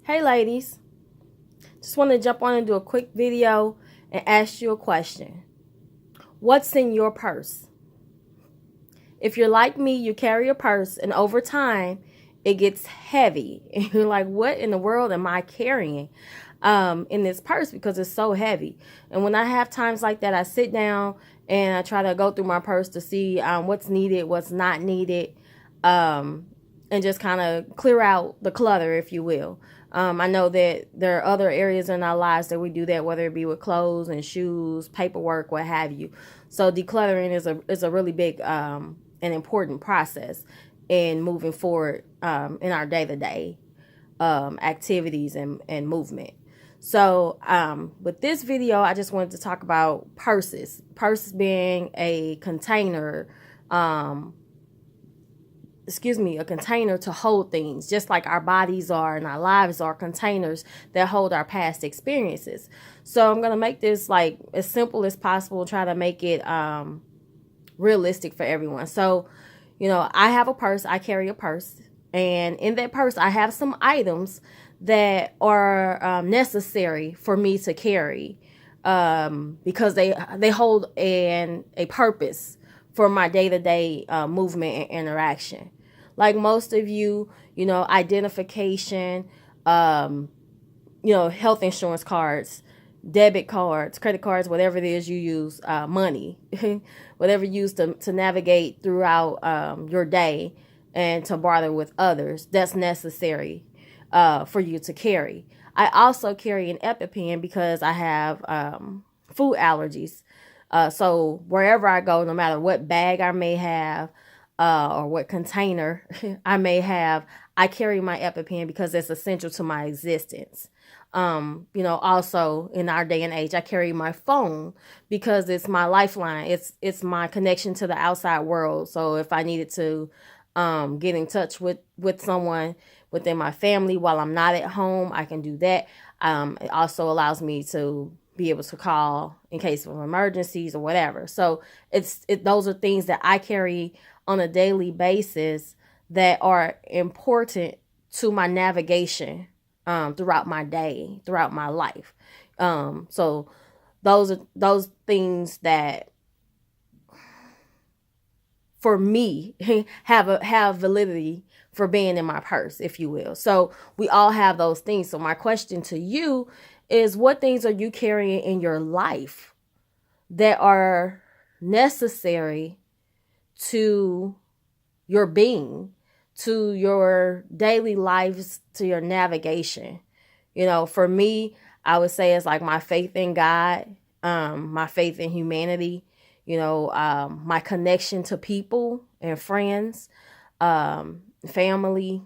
Hey ladies, just want to jump on and do a quick video and ask you a question. What's in your purse? If you're like me, you carry a purse and over time it gets heavy and you're like, what in the world am I carrying in this purse, because it's so heavy. And when I have times like that, I sit down and I try to go through my purse to see what's needed, what's not needed, and just kind of clear out the clutter, if you will. I know that there are other areas in our lives that we do that, whether it be with clothes and shoes, paperwork, what have you. So decluttering is a really big and important process in moving forward in our day-to-day activities and movement. So with this video, I just wanted to talk about purses. Purses being a container, a container to hold things, just like our bodies are and our lives are containers that hold our past experiences. So I'm going to make this like as simple as possible, try to make it realistic for everyone. So, I have a purse, I carry a purse, and in that purse, I have some items that are necessary for me to carry because they hold a purpose for my day-to-day movement and interaction. Like most of you, identification, health insurance cards, debit cards, credit cards, whatever it is you use, money, whatever you use to navigate throughout your day and to barter with others, that's necessary for you to carry. I also carry an EpiPen because I have food allergies. So wherever I go, no matter what bag I may have or what container I may have, I carry my EpiPen because it's essential to my existence. Also in our day and age, I carry my phone because it's my lifeline. It's my connection to the outside world. So if I needed to get in touch with someone within my family while I'm not at home, I can do that. It also allows me to be able to call in case of emergencies or whatever. So those are things that I carry on a daily basis that are important to my navigation throughout my day, throughout my life. So those are those things that for me have validity for being in my purse, if you will. So we all have those things. So my question to you is, what things are you carrying in your life that are necessary to your being, to your daily lives, to your navigation? For me, I would say it's like my faith in God, my faith in humanity, my connection to people and friends, family,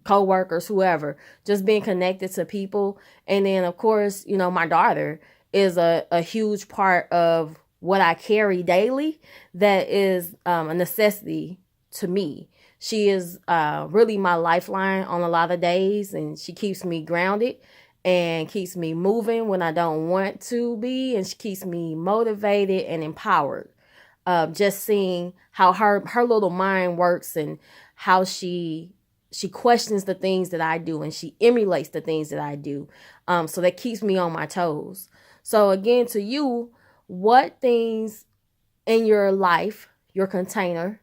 co-workers, whoever, just being connected to people. And then of course, my daughter is a huge part of what I carry daily. That is a necessity to me. She is really my lifeline on a lot of days, and she keeps me grounded and keeps me moving when I don't want to be, and she keeps me motivated and empowered. Just seeing how her little mind works and how she questions the things that I do, and she emulates the things that I do. So that keeps me on my toes. So again, to you, what things in your life, your container,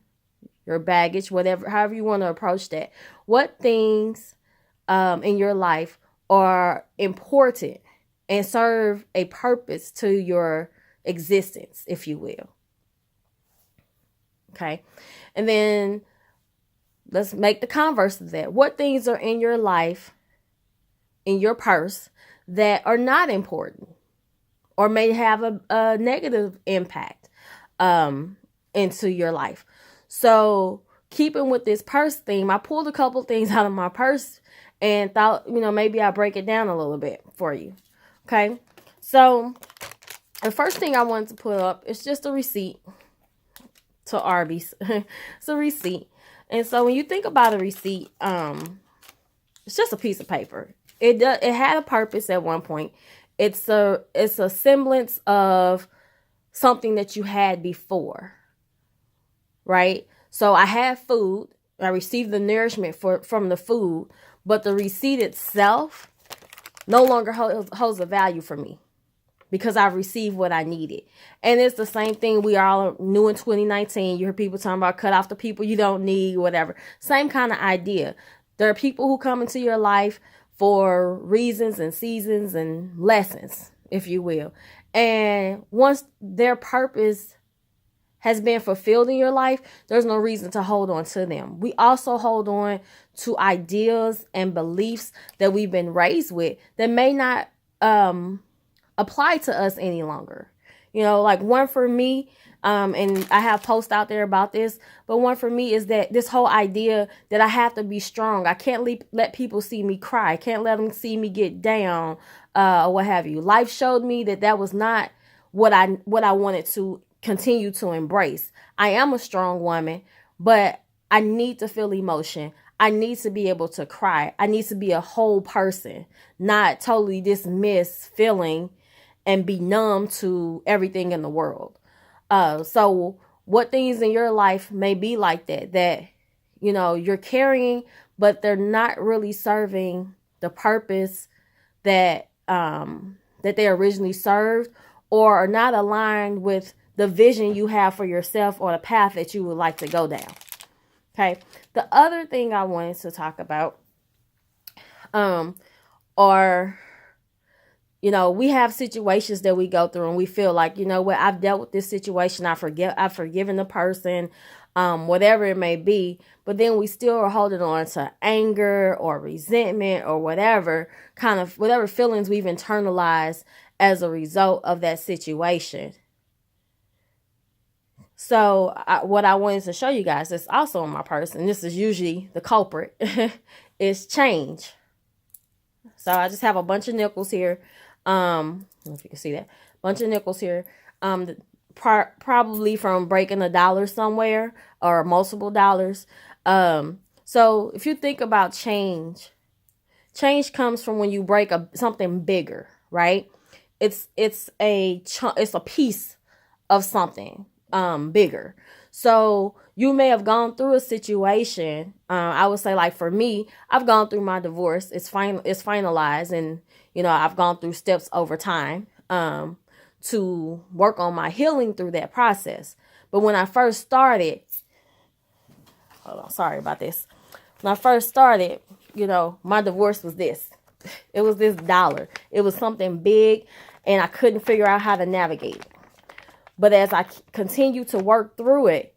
your baggage, whatever, however you want to approach that, what things in your life are important and serve a purpose to your existence, if you will. Okay. And then let's make the converse of that. What things are in your life, in your purse, that are not important or may have a negative impact into your life? So keeping with this purse theme, I pulled a couple things out of my purse and thought, maybe I'll break it down a little bit for you. Okay. So the first thing I wanted to put up is just a receipt to Arby's. It's a receipt. And so when you think about a receipt, it's just a piece of paper. It had a purpose at one point. It's a semblance of something that you had before, right? So I had food I receive the nourishment from the food, but the receipt itself no longer holds a value for me because I've received what I needed. And it's the same thing we all knew in 2019. You hear people talking about cut off the people you don't need, whatever. Same kind of idea. There are people who come into your life for reasons and seasons and lessons, if you will. And once their purpose has been fulfilled in your life, there's no reason to hold on to them. We also hold on to ideas and beliefs that we've been raised with that may not apply to us any longer. You know, like one for me, and I have posts out there about this, but one for me is that this whole idea that I have to be strong. I can't let people see me cry. I can't let them see me get down, or what have you. Life showed me that was not what I wanted to continue to embrace. I am a strong woman, but I need to feel emotion. I need to be able to cry. I need to be a whole person, not totally dismiss feeling and be numb to everything in the world. So what things in your life may be like that, you know, you're carrying, but they're not really serving the purpose that they originally served, or are not aligned with the vision you have for yourself or the path that you would like to go down. Okay. The other thing I wanted to talk about, are, you know, we have situations that we go through and we feel like, you know what, I've dealt with this situation. I've forgiven the person, whatever it may be, but then we still are holding on to anger or resentment or whatever feelings we've internalized as a result of that situation. So what I wanted to show you guys is also in my purse, and this is usually the culprit, is change. So I just have a bunch of nickels here. I don't know if you can see that. Bunch of nickels here. Probably from breaking $1 somewhere or multiple dollars. So if you think about change comes from when you break something bigger, right? It's a piece of something bigger. So you may have gone through a situation. I would say, like for me, I've gone through my divorce. It's finalized, and you know, I've gone through steps over time to work on my healing through that process. But when I first started, hold on, sorry about this. When I first started, you know, my divorce was this. It was this $1. It was something big, and I couldn't figure out how to navigate it. But as I continued to work through it,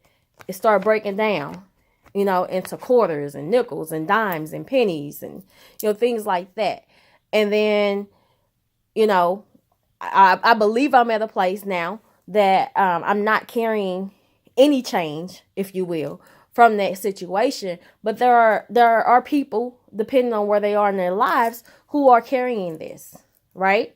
it started breaking down, you know, into quarters and nickels and dimes and pennies and, you know, things like that. And then, you know, I believe I'm at a place now that I'm not carrying any change, if you will, from that situation. But there are people, depending on where they are in their lives, who are carrying this, right?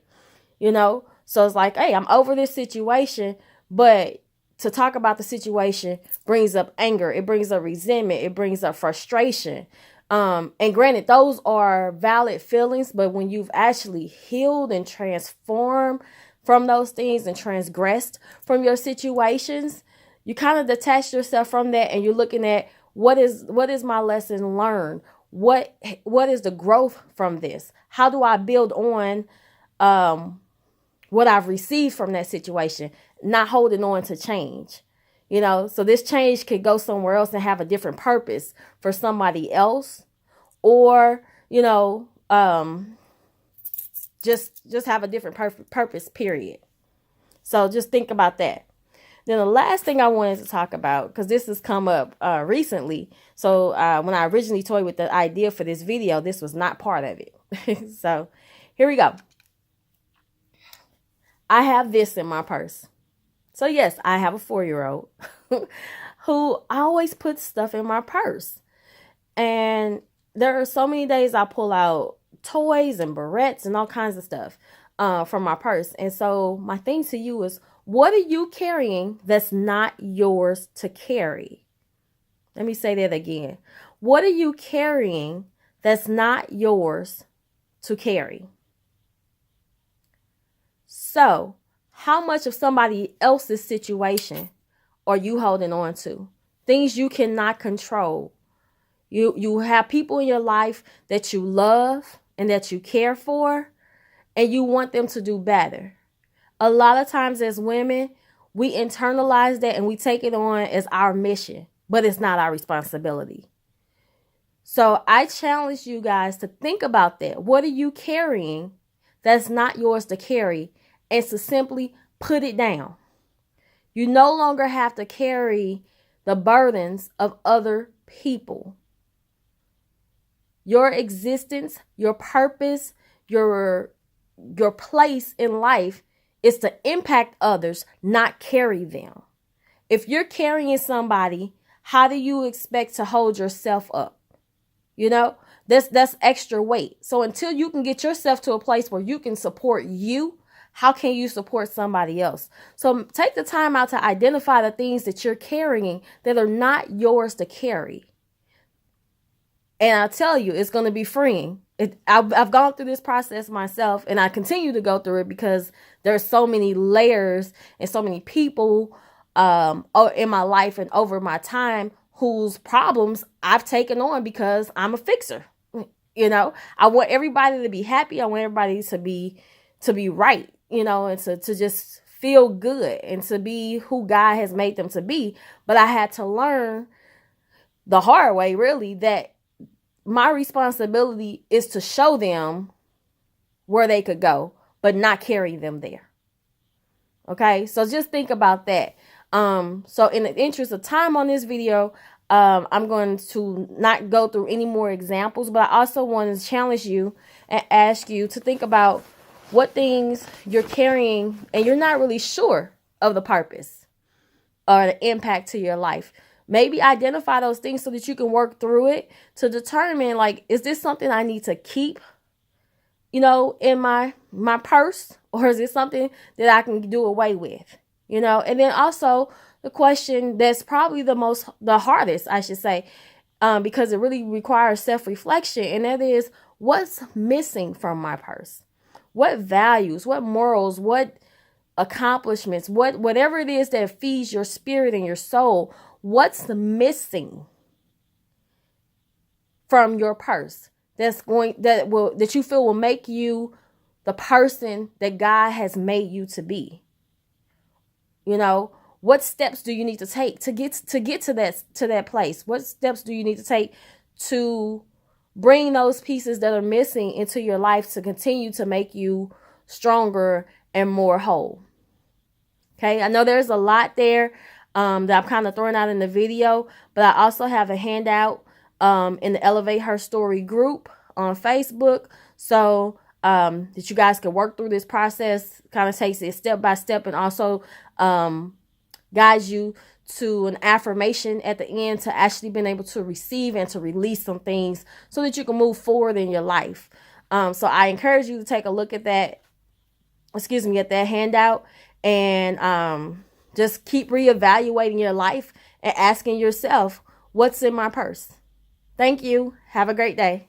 You know, so it's like, hey, I'm over this situation. But to talk about the situation brings up anger. It brings up resentment. It brings up frustration. And granted, those are valid feelings. But when you've actually healed and transformed from those things and transgressed from your situations, you kind of detach yourself from that, and you're looking at what is my lesson learned? What is the growth from this? How do I build on what I've received from that situation? Not holding on to change, you know, so this change could go somewhere else and have a different purpose for somebody else, or, you know, just have a different purpose, period. So just think about that. Then the last thing I wanted to talk about, because this has come up recently. So when I originally toyed with the idea for this video, this was not part of it. So here we go. I have this in my purse. So yes, I have a 4-year-old who always puts stuff in my purse. And there are so many days I pull out toys and barrettes and all kinds of stuff from my purse. And so my thing to you is, what are you carrying that's not yours to carry? Let me say that again. What are you carrying that's not yours to carry? So, how much of somebody else's situation are you holding on to? Things you cannot control. You have people in your life that you love and that you care for, and you want them to do better. A lot of times as women, we internalize that and we take it on as our mission, but it's not our responsibility. So I challenge you guys to think about that. What are you carrying that's not yours to carry? And to simply put it down. You no longer have to carry the burdens of other people. Your existence, your purpose, your place in life is to impact others, not carry them. If you're carrying somebody, how do you expect to hold yourself up? You know, that's extra weight. So until you can get yourself to a place where you can support you, how can you support somebody else? So take the time out to identify the things that you're carrying that are not yours to carry. And I'll tell you, it's going to be freeing. I've gone through this process myself, and I continue to go through it because there's so many layers and so many people in my life and over my time whose problems I've taken on because I'm a fixer. You know, I want everybody to be happy. I want everybody to be right, you know, and to just feel good and to be who God has made them to be. But I had to learn the hard way, really, that my responsibility is to show them where they could go, but not carry them there. Okay, so just think about that. So in the interest of time on this video, I'm going to not go through any more examples, but I also want to challenge you and ask you to think about what things you're carrying and you're not really sure of the purpose or the impact to your life. Maybe identify those things so that you can work through it to determine, like, is this something I need to keep, you know, in my purse, or is it something that I can do away with, you know? And then also the question that's probably the hardest, I should say, because it really requires self-reflection, and that is, what's missing from my purse? What values, what morals, what accomplishments, whatever it is that feeds your spirit and your soul, what's missing from your purse that you feel will make you the person that God has made you to be? You know, what steps do you need to take to get to that place? What steps do you need to take to bring those pieces that are missing into your life to continue to make you stronger and more whole? Okay, I know there's a lot there that I'm kind of throwing out in the video, but I also have a handout in the Elevate Her Story group on Facebook, so that you guys can work through this process. Kind of takes it step by step, and also guides you to an affirmation at the end to actually being able to receive and to release some things so that you can move forward in your life. So I encourage you to take a look at that, at that handout, and just keep reevaluating your life and asking yourself, what's in my purse? Thank you. Have a great day.